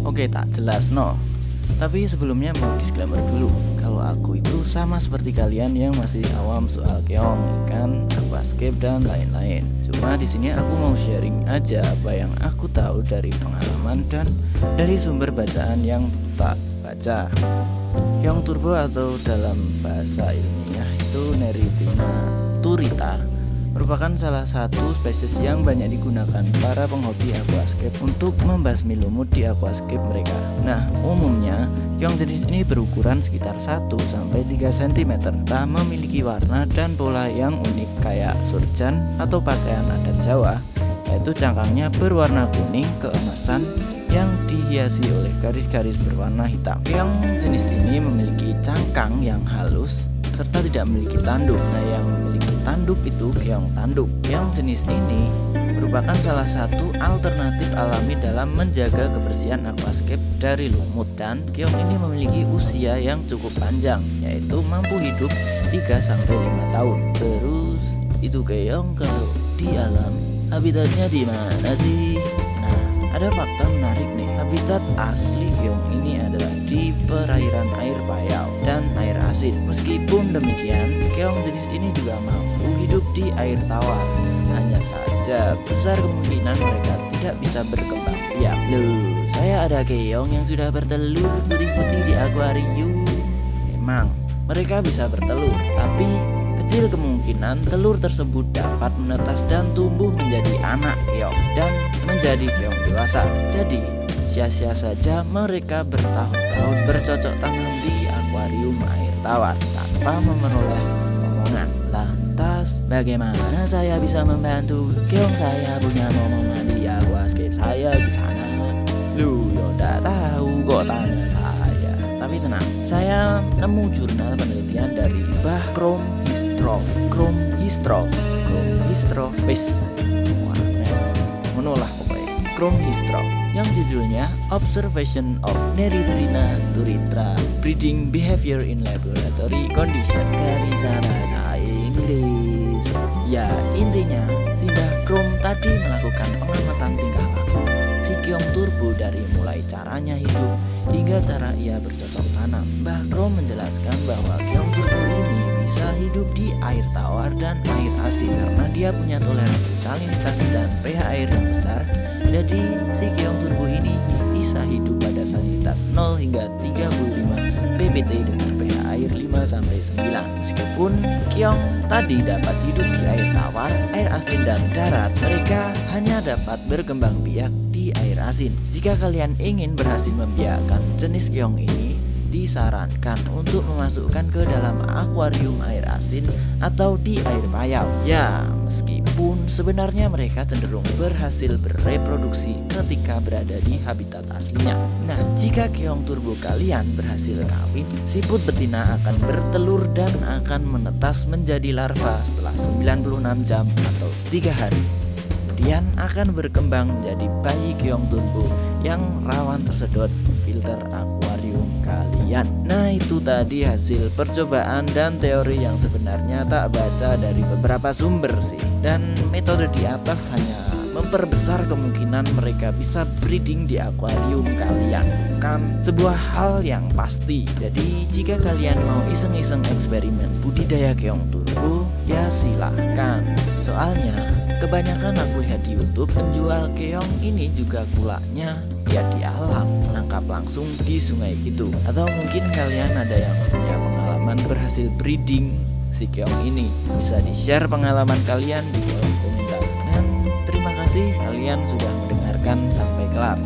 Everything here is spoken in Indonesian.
Oke, tak jelas no. Tapi sebelumnya mau disclaimer dulu, kalau aku itu sama seperti kalian yang masih awam soal keong, ikan, aquascape dan lain-lain. Cuma di sini aku mau sharing aja apa yang aku tahu dari pengalaman dan dari sumber bacaan yang tak baca. Keong turbo atau dalam bahasa ilmiah itu Nereidrina turita merupakan salah satu spesies yang banyak digunakan para penghobi aquascape untuk membasmi lumut di aquascape mereka. Nah, umumnya keong jenis ini berukuran sekitar 1-3 cm, tak memiliki warna dan pola yang unik kayak surjan atau pakaian adat Jawa, yaitu cangkangnya berwarna kuning keemasan yang dihiasi oleh garis-garis berwarna hitam. Keong jenis ini memiliki cangkang yang halus serta tidak memiliki tanduk. Nah, yang memiliki tanduk itu keong tanduk. Keong jenis ini merupakan salah satu alternatif alami dalam menjaga kebersihan aquascape dari lumut, dan keong ini memiliki usia yang cukup panjang, yaitu mampu hidup 3-5 tahun. Terus itu keong kalau di alam habitatnya di mana sih? Ada fakta menarik nih, habitat asli keong ini adalah di perairan air payau dan air asin. Meskipun demikian, keong jenis ini juga mampu hidup di air tawar. Hanya saja besar kemungkinan mereka tidak bisa berkembang biak. Loh, saya ada keong yang sudah bertelur putih-putih di akuarium. Memang mereka bisa bertelur, tapi kecil kemungkinan telur tersebut dapat menetas dan tumbuh menjadi anak keong dan menjadi keong dewasa. Jadi sia-sia saja mereka bertahun-tahun bercocok tanam di akuarium air tawar tanpa memperoleh omongan. Lantas bagaimana saya bisa membantu keong saya punya omongan di aquascape saya di sana? Lu udah tahu kok tanya saya. Tapi tenang, saya nemu jurnal penelitian dari Bah Kromhistroff, wis menolak pokoknya Kromhistroff, yang judulnya Observation of Nereidrina turita Breeding Behavior in Laboratory Condition. Gak bisa bahasa Inggris. Ya, intinya si Mbah Krom tadi melakukan pengamatan tingkah laku si keong turbo dari mulai caranya hidup hingga cara ia bercocok tanam. Mbah Krom menjelaskan bahwa keong turbo ini bisa hidup di air tawar dan air asin karena dia punya toleransi salinitas dan pH air yang besar. Jadi si keong turbo ini bisa hidup pada salinitas 0 hingga 35 ppt dengan pH air 5-9. Meskipun keong tadi dapat hidup di air tawar, air asin dan darat, mereka hanya dapat berkembang biak di air asin. Jika kalian ingin berhasil membiakkan jenis keong ini, disarankan untuk memasukkan ke dalam akuarium air asin atau di air payau. Ya, meskipun sebenarnya mereka cenderung berhasil bereproduksi ketika berada di habitat aslinya. Nah, jika keong turbo kalian berhasil kawin, siput betina akan bertelur dan akan menetas menjadi larva setelah 96 jam atau 3 hari. Kemudian akan berkembang menjadi bayi keong turbo yang rawan tersedot filter akuarium kalian. Nah, itu tadi hasil percobaan dan teori yang sebenarnya tak baca dari beberapa sumber sih. Dan metode di atas hanya memperbesar kemungkinan mereka bisa breeding di akuarium kalian, bukan sebuah hal yang pasti. Jadi jika kalian mau iseng-iseng eksperimen budidaya keong turbo, ya silahkan. Soalnya kebanyakan aku lihat di YouTube penjual keong ini juga kulaknya ya di alam, menangkap langsung di sungai gitu. Atau mungkin kalian ada yang punya pengalaman berhasil breeding si keong ini, bisa di-share pengalaman kalian di kolom komentar. Dan terima kasih kalian sudah mendengarkan sampai kelar.